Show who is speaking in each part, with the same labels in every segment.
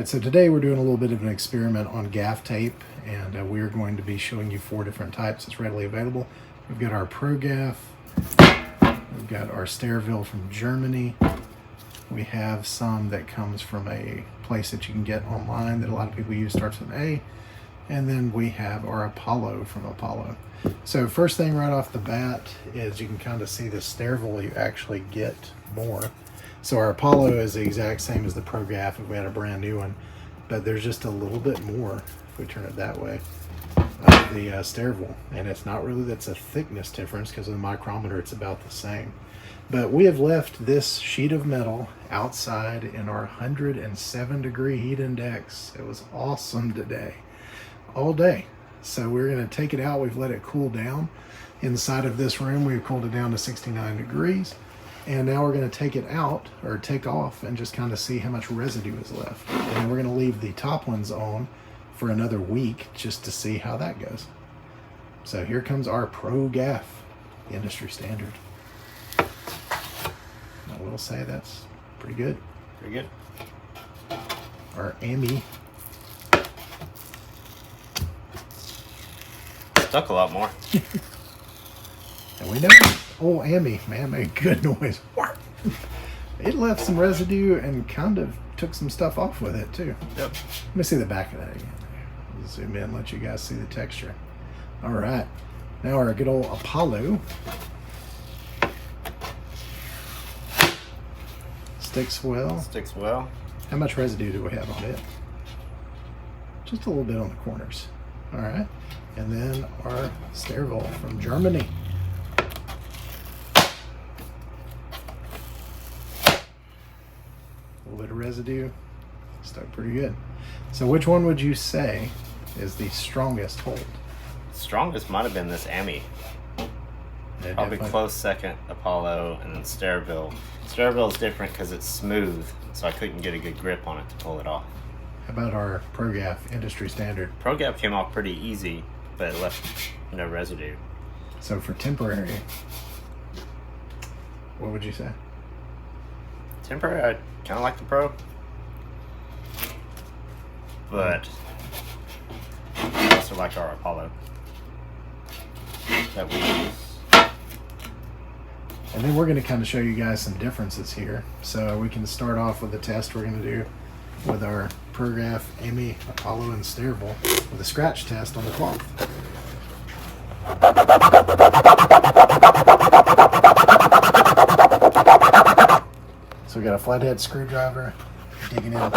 Speaker 1: Alright, so today we're doing a little bit of an experiment on gaff tape, and we're going to be showing you 4 different types that's readily available. We've got our Pro Gaff, we've got our Stairville from Germany, we have some that comes from a place that you can get online that a lot of people use, starts with an A, and then we have our Apollo from Apollo. So first thing right off the bat is you can kind of see the Stairville, you actually get more. So our Apollo is the exact same as the Pro Gaff if we had a brand new one, but there's just a little bit more, if we turn it that way, of the Stairville. And it's not really, that's a thickness difference because of the micrometer, it's about the same. But we have left this sheet of metal outside in our 107-degree heat index. It was awesome today, all day. So we're going to take it out. We've let it cool down. Inside of this room, we've cooled it down to 69 degrees. And now we're going to take it out, or take off, and just kind of see how much residue is left. And then we're going to leave the top ones on for another week just to see how that goes. So here comes our Pro Gaff, industry standard. I will say that's pretty good.
Speaker 2: Pretty good.
Speaker 1: Our Amy.
Speaker 2: Stuck a lot more.
Speaker 1: And we know old Amy, man, made good noise. It left some residue and kind of took some stuff off with it too.
Speaker 2: Yep.
Speaker 1: Let me see the back of that again. I'll zoom in, let you guys see the texture. All right, now our good old Apollo. Sticks well.
Speaker 2: Sticks well.
Speaker 1: How much residue do we have on it? Just a little bit on the corners. All right, and then our Stairville from Germany. A little bit of residue, stuck pretty good. So which one would you say is the strongest hold?
Speaker 2: Strongest might have been this Amy.
Speaker 1: Yeah,
Speaker 2: Probably
Speaker 1: definitely.
Speaker 2: close second, Apollo, and then Stairville. Stairville is different because it's smooth, so I couldn't get a good grip on it to pull it off.
Speaker 1: How about our Pro Gaff industry standard?
Speaker 2: Pro Gaff came off pretty easy, but it left no residue.
Speaker 1: So for temporary, what would you say?
Speaker 2: Temporary, I kind of like the Pro, but I also like our Apollo that we use.
Speaker 1: And then we're going to kind of show you guys some differences here. So we can start off with the test we're going to do with our Pro Gaff, Amy, Apollo, and Stairville with a scratch test on the cloth. So we got a flathead screwdriver digging in.
Speaker 2: Kind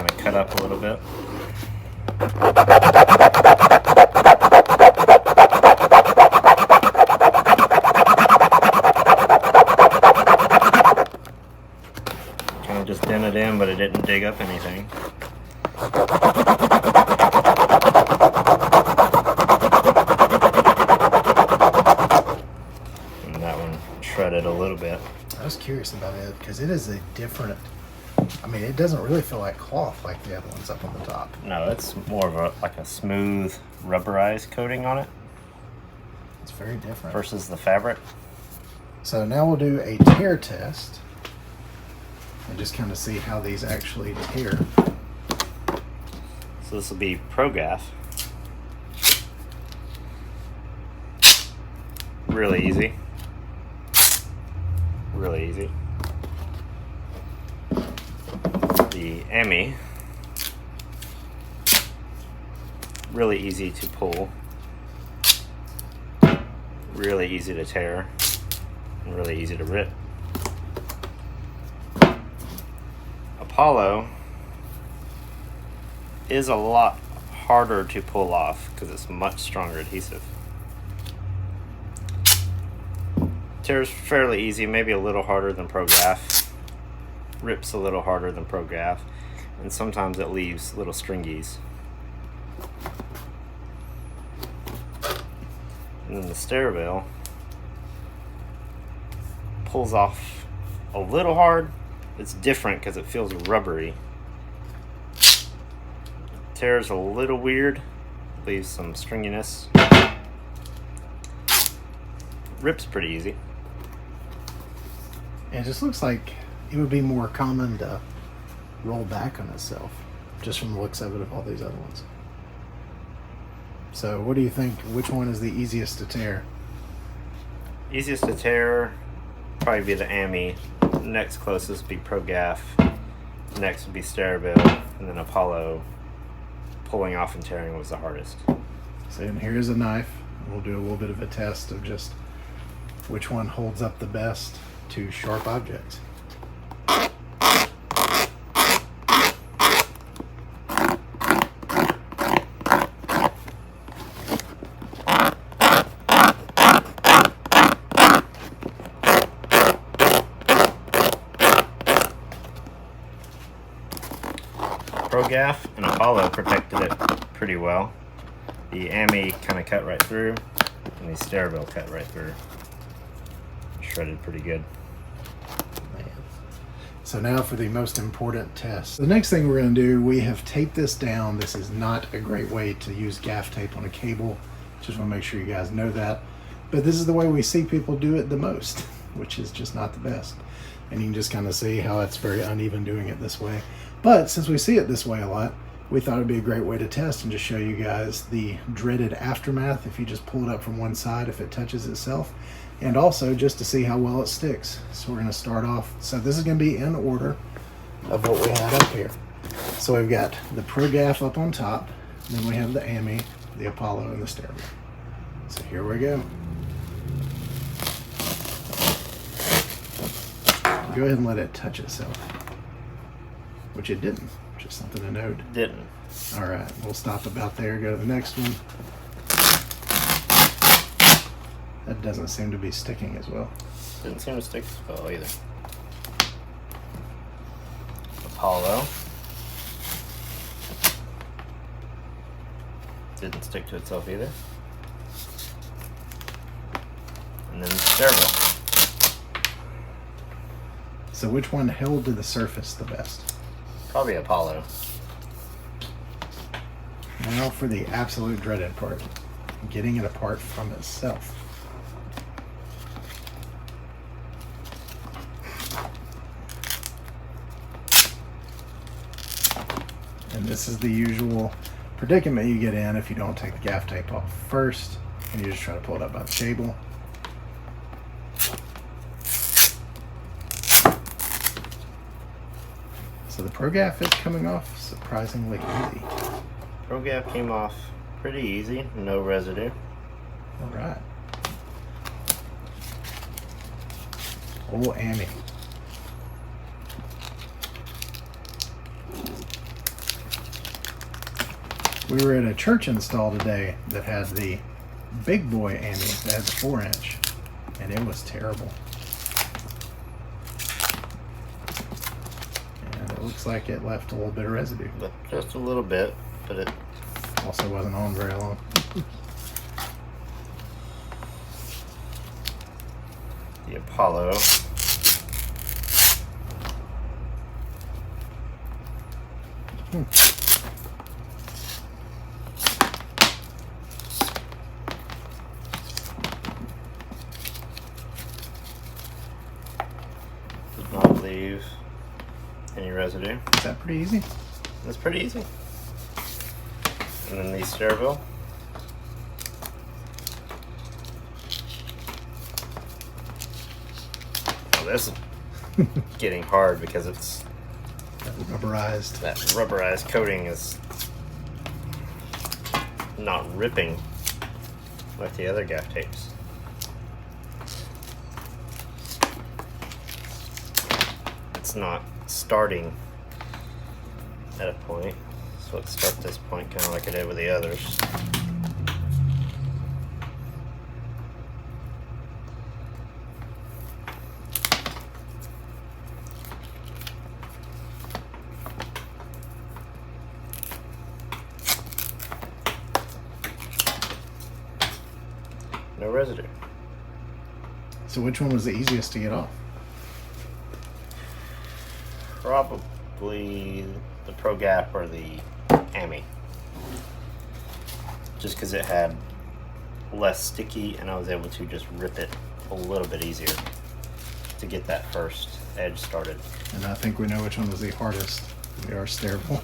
Speaker 2: of cut up a little bit. Kind of just dent it in, but it didn't dig up anything. And that one shredded a little bit.
Speaker 1: I was curious about it because it is a different, I mean, it doesn't really feel like cloth like the other ones up on the top.
Speaker 2: No, it's more of a smooth rubberized coating on it
Speaker 1: It's very different.
Speaker 2: versus the fabric.
Speaker 1: So now we'll do a tear test and just kind of see how these actually tear.
Speaker 2: So this will be Pro Gaff. Really easy. Really easy. The Emmy. Really easy to pull. Really easy to tear. And really easy to rip. Apollo is a lot harder to pull off because it's much stronger adhesive. Tears fairly easy, maybe a little harder than Pro Gaff. Rips a little harder than Pro Gaff, and sometimes it leaves little stringies. And then the Stairville pulls off a little hard. It's different because it feels rubbery. Tears a little weird, leaves some stringiness. Rips pretty easy.
Speaker 1: It just looks like it would be more common to roll back on itself, just from the looks of it, of all these other ones. So what do you think? Which one is the easiest to tear?
Speaker 2: Easiest to tear, probably be the AMI. Next closest would be Pro Gaff. Next would be Stairville, and then Apollo. Pulling off and tearing was the hardest.
Speaker 1: So and here's a knife. We'll do a little bit of a test of just which one holds up the best to sharp objects.
Speaker 2: Pro Gaff and Apollo protected it pretty well. The AMI kind of cut right through, and the Stairville cut right through. Shredded pretty good.
Speaker 1: Man. So now for the most important test. The next thing we're going to do, we have taped this down. This is not a great way to use gaff tape on a cable. Just want to make sure you guys know that. But this is the way we see people do it the most, which is just not the best. And you can just kind of see how it's very uneven doing it this way. But since we see it this way a lot, we thought it'd be a great way to test and just show you guys the dreaded aftermath if you just pull it up from one side if it touches itself, and also just to see how well it sticks. So we're going to start off. So this is going to be in order of what we had up here. So we've got the Pro Gaff up on top, then we have the AMI, the Apollo, and the Stairville. So here we go. Go ahead and let it touch itself, which it didn't. Just something to note.
Speaker 2: Didn't.
Speaker 1: All right, we'll stop about there. Go to the next one. That doesn't seem to be sticking as well.
Speaker 2: Didn't seem to stick as well either. Apollo. Didn't stick to itself either. And then Stairville.
Speaker 1: So which one held to the surface the best?
Speaker 2: Probably Apollo.
Speaker 1: Now for the absolute dreaded part, getting it apart from itself. And this is the usual predicament you get in if you don't take the gaff tape off first and you just try to pull it up by the cable. So the Pro Gaff is coming off surprisingly easy.
Speaker 2: Pro Gaff came off pretty easy, no residue.
Speaker 1: All right. Old AMI. We were at a church install today that had the big boy AMI that had the 4-inch, and it was terrible. Looks like it left a little bit of residue.
Speaker 2: But just a little bit, but it
Speaker 1: also wasn't on very long.
Speaker 2: The Apollo. Did not leave any residue.
Speaker 1: Is that pretty easy?
Speaker 2: That's pretty easy. And then the Stairville. Oh, this is getting hard because it's
Speaker 1: That rubberized.
Speaker 2: that rubberized coating is not ripping like the other gaff tapes. It's not starting at a point, so let's start this point kind of like I did with the others. No residue.
Speaker 1: So which one was the easiest to get off?
Speaker 2: Probably the Pro Gaff or the AMI. Just because it had less sticky and I was able to just rip it a little bit easier. to get that first edge started.
Speaker 1: And I think we know which one was the hardest. We are Stairville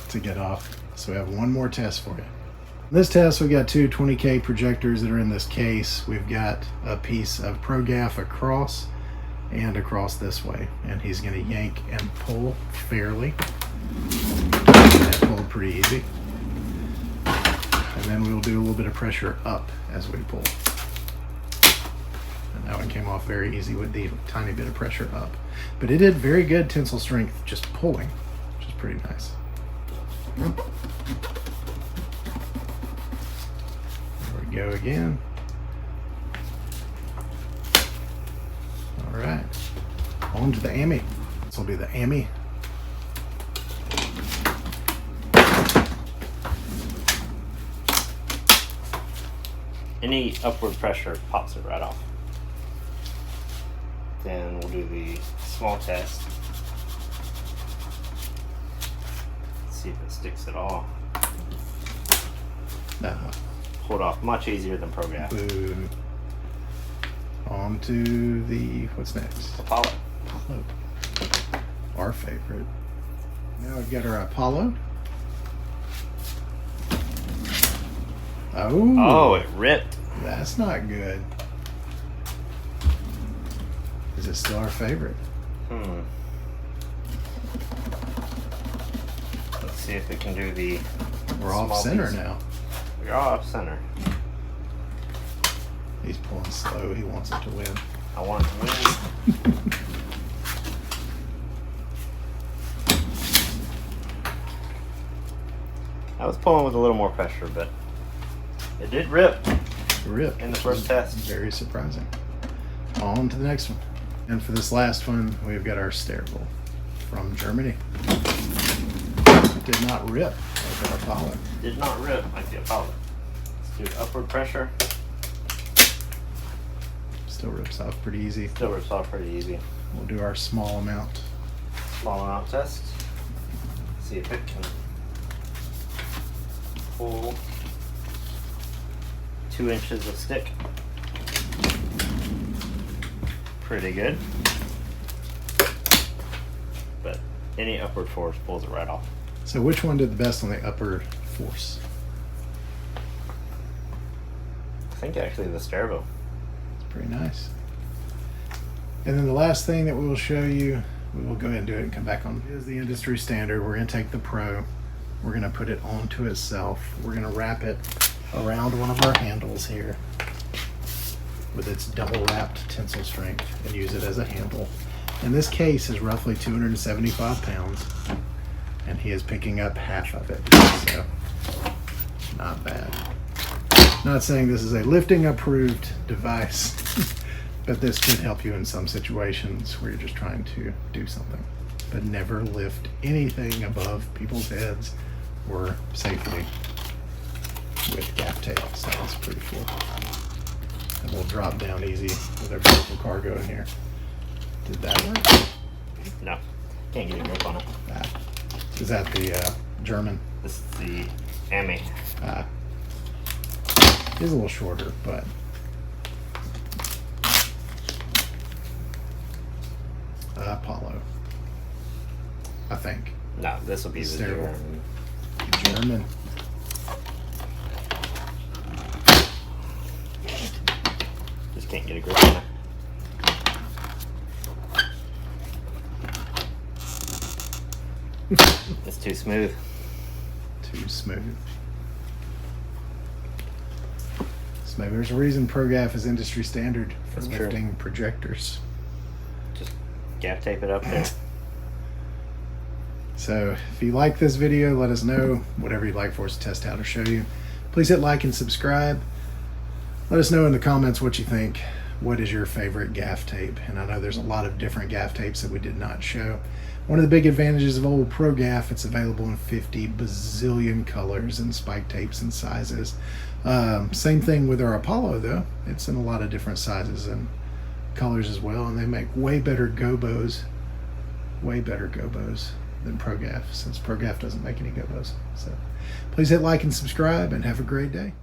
Speaker 1: to get off. So we have one more test for you. In this test, we've got two 20K projectors that are in this case. We've got a piece of Pro Gaff across and across this way. And he's going to yank and pull fairly. That pulled pretty easy. And then we'll do a little bit of pressure up as we pull. And that one came off very easy with the tiny bit of pressure up. But it did very good tensile strength just pulling, which is pretty nice. There we go again. All right, on to the AMI. This will be the AMI.
Speaker 2: Any upward pressure pops it right off. Then we'll do the small test. See if it sticks at all. Pulled off much easier than Pro Gaff.
Speaker 1: Boo. On to the, what's next?
Speaker 2: Apollo.
Speaker 1: Apollo. Our favorite. Now we've got our Apollo.
Speaker 2: Oh, it ripped.
Speaker 1: That's not good. Is it still our favorite?
Speaker 2: Let's see if it can do the.
Speaker 1: We're off center now.
Speaker 2: We're off center.
Speaker 1: He's pulling slow. He wants it to win.
Speaker 2: I want it to win. I was pulling with a little more pressure, but it did rip.
Speaker 1: Rip.
Speaker 2: In the first test.
Speaker 1: Very surprising. On to the next one. And for this last one, we've got our Stairville from Germany. It did not rip like our Apollo.
Speaker 2: Did not rip like the Apollo. Let's do upward pressure.
Speaker 1: Still rips off pretty easy.
Speaker 2: Still rips off pretty easy.
Speaker 1: We'll do our small amount.
Speaker 2: Small amount test. See if it can pull 2 inches of stick. Pretty good. But any upward force pulls it right off.
Speaker 1: So which one did the best on the upward force?
Speaker 2: I think actually the Stairville.
Speaker 1: It's pretty nice. And then the last thing that we will show you, we will go ahead and do it and come back on, is the industry standard. We're going to take the Pro. We're going to put it onto itself. We're going to wrap it around one of our handles here with its double wrapped tensile strength and use it as a handle. And this case is roughly 275 pounds and he is picking up half of it, so not bad. Not saying this is a lifting approved device, but this could help you in some situations where you're just trying to do something. But never lift anything above people's heads or safely with gaff tape. So that's pretty cool. And we'll drop down easy with our beautiful cargo in here. Did that work?
Speaker 2: No, can't get a grip on it.
Speaker 1: Is that the German?
Speaker 2: This is the AMI.
Speaker 1: It's a little shorter, but Apollo, I think.
Speaker 2: No, this will be the
Speaker 1: Stairville.
Speaker 2: German.
Speaker 1: German.
Speaker 2: Just can't get a grip on it. It's too smooth.
Speaker 1: Too smooth. So maybe there's a reason Pro Gaff is industry standard for
Speaker 2: That's
Speaker 1: lifting
Speaker 2: true.
Speaker 1: projectors.
Speaker 2: Just gaff tape it up there.
Speaker 1: So if you like this video, let us know. Whatever you'd like for us to test out or show you. Please hit like and subscribe. Let us know in the comments what you think. What is your favorite gaff tape? And I know there's a lot of different gaff tapes that we did not show. One of the big advantages of old Pro Gaff, it's available in 50 bazillion colors and spike tapes and sizes. Same thing with our Apollo though. It's in a lot of different sizes and colors as well, and they make way better gobos than Pro Gaff, since Pro Gaff doesn't make any gobos. So please hit like and subscribe and have a great day.